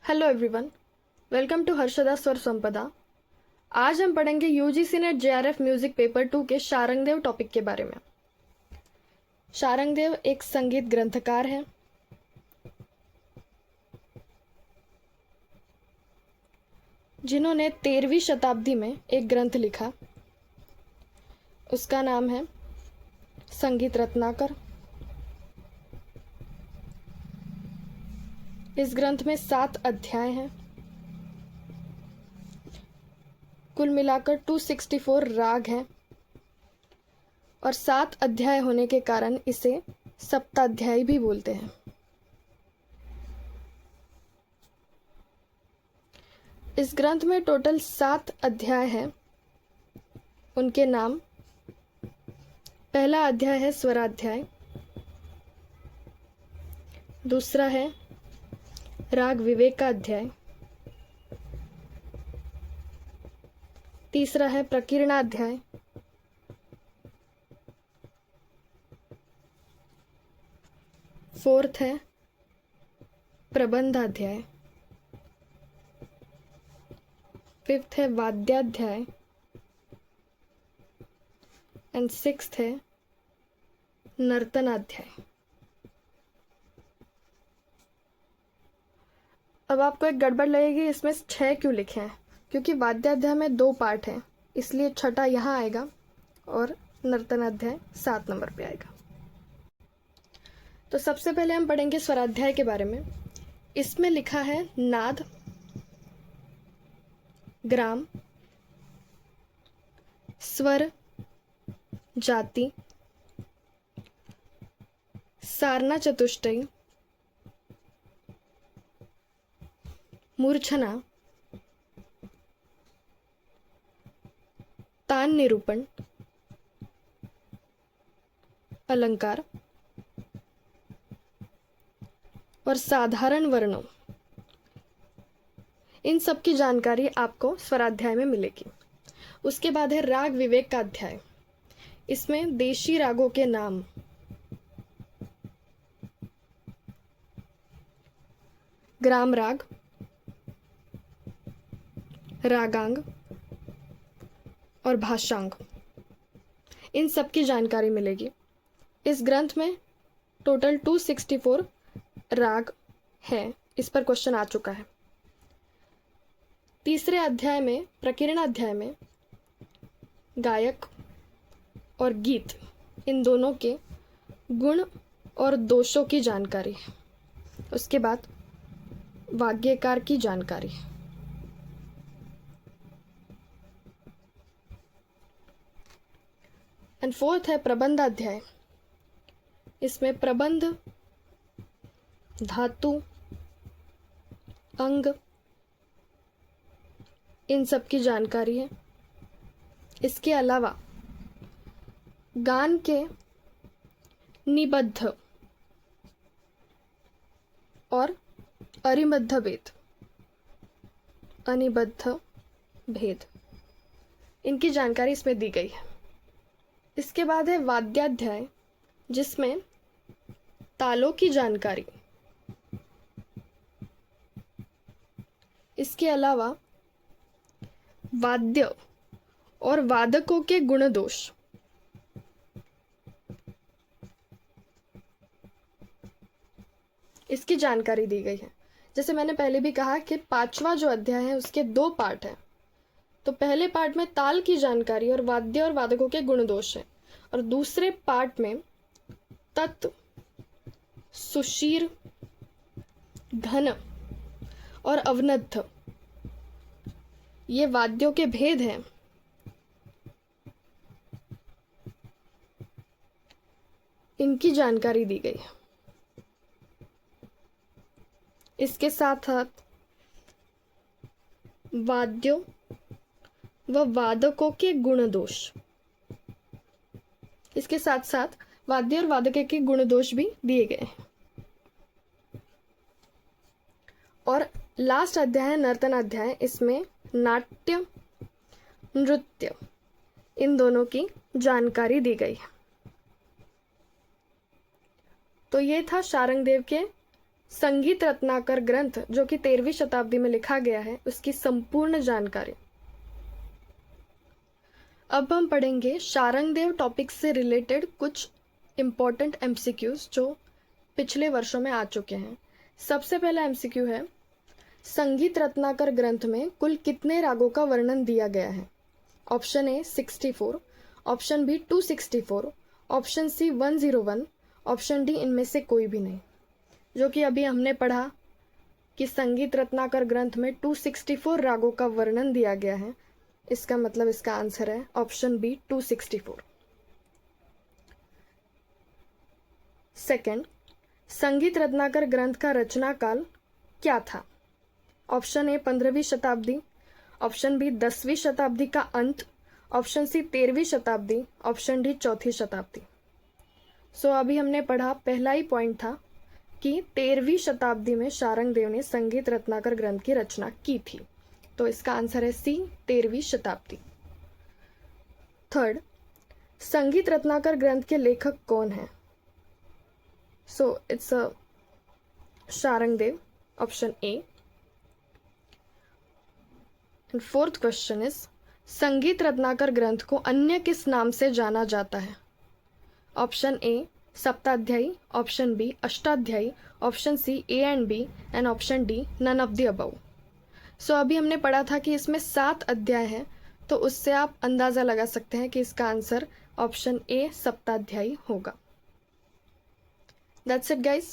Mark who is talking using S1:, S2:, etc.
S1: Hello everyone, welcome to Harshada Swar Sampada. आज हम पढ़ेंगे UGC NET JRF music paper 2 के शारंगदेव टॉपिक के बारे में। शारंगदेव एक संगीत ग्रंथकार हैं। जिन्होंने 13वीं शताब्दी में एक ग्रंथ लिखा, उसका नाम है संगीत रत्नाकर। इस ग्रंथ में 7 अध्याय हैं। कुल मिलाकर 264 राग हैं और 7 अध्याय होने के कारण इसे सप्ताध्यायी भी बोलते हैं। इस ग्रंथ में टोटल 7 अध्याय हैं। उनके नाम: पहला अध्याय है स्वराध्याय, दूसरा है राग विवेक का अध्याय, तीसरा है प्रकीर्णाध्याय, फोर्थ है प्रबंधाध्याय, फिफ्थ है वाद्याध्याय एंड सिक्स्थ है नर्तनाध्याय। अब आपको एक गड़बड़ लगेगी, इसमें 6 क्यों लिखे हैं? क्योंकि वाद्याध्याय में 2 पार्ट हैं, इसलिए छठा यहाँ आएगा और नर्तनाध्याय 7 नंबर पे आएगा। तो सबसे पहले हम पढ़ेंगे स्वराध्याय के बारे में। इसमें लिखा है नाद, ग्राम, स्वर, जाति, सारना चतुष्टयी, मूर्छना, तान निरूपण, अलंकार और साधारण वर्णों। इन सब की जानकारी आपको स्वराध्याय में मिलेगी। उसके बाद है राग विवेक का अध्याय। इसमें देशी रागों के नाम, ग्राम राग, रागांग और भाषांग, इन सब की जानकारी मिलेगी। इस ग्रंथ में टोटल 264 राग हैं। इस पर क्वेश्चन आ चुका है। तीसरे अध्याय में, प्रकीर्णाध्याय में, गायक और गीत, इन दोनों के गुण और दोषों की जानकारी है। उसके बाद वाद्यकार की जानकारी है। एंड फोर्थ है प्रबंधाध्याय। इसमें प्रबंध, धातु, अंग, इन सब की जानकारी है। इसके अलावा गान के निबद्ध और अनिबद्ध भेद, अनिबद्ध भेद, इनकी जानकारी इसमें दी गई है। इसके बाद है वाद्याध्याय, जिसमें तालों की जानकारी, इसके अलावा वाद्य और वादकों के गुण दोष, इसकी जानकारी दी गई है। जैसे मैंने पहले भी कहा कि 5वां जो अध्याय है उसके 2 पार्ट हैं। तो पहले पार्ट में ताल की जानकारी और वाद्य और वादकों के गुण दोष है, और दूसरे पार्ट में तत्, सुशीर, घन और अवनद्ध, ये वाद्यों के भेद हैं। इनकी जानकारी दी गई है। इसके साथ साथ वाद्यों व वादकों के गुण दोष, इसके साथ साथ वाद्य और वादकों के गुण दोष भी दिए गए हैं। और लास्ट अध्याय है नर्तनाध्याय। इसमें नाट्य, नृत्य, इन दोनों की जानकारी दी गई है। तो ये था शारंगदेव के संगीत रत्नाकर ग्रंथ जो कि 13वीं शताब्दी में लिखा गया है उसकी संपूर्ण जानकारी। अब हम पढ़ेंगे शारंगदेव टॉपिक से रिलेटेड कुछ इम्पोर्टेंट एमसीक्यूज जो पिछले वर्षों में आ चुके हैं। सबसे पहला एमसीक्यू है, संगीत रत्नाकर ग्रंथ में कुल कितने रागों का वर्णन दिया गया है? Option A 64, option B 264, option C 101, option D इनमें से कोई भी नहीं। जो कि अभी हमने पढ़ा कि संगीत रत्नाकर ग्रंथ में 264 रागों का वर्णन दिया गया है, इसका मतलब इसका आंसर है ऑप्शन बी 264। सेकंड, संगीत रत्नाकर ग्रंथ का रचना काल क्या था? ऑप्शन ए 15वीं शताब्दी, ऑप्शन बी 10वीं शताब्दी का अंत, ऑप्शन सी 13वीं शताब्दी, ऑप्शन डी 4वीं शताब्दी। सो अभी हमने पढ़ा, पहला ही पॉइंट था कि 13वीं शताब्दी में शारंगदेव ने संगीत रत्नाकर ग्रंथ की रचना की थी, तो इसका आंसर है सी 13वीं शताब्दी। थर्ड, संगीत रत्नाकर ग्रंथ के लेखक कौन है? So it's a Sharangdev, option A. And fourth question is, संगीत रत्नाकर ग्रंथ को अन्य किस नाम से जाना जाता है? Option A Saptadhyayi, option B Ashtadhyayi, option C A and B, and option D none of the above. So अभी हमने पढ़ा था कि इसमें 7 अध्याय हैं, तो उससे आप अंदाज़ा लगा सकते हैं कि इसका आंसर ऑप्शन ए सप्ताध्यायी होगा। That's it guys.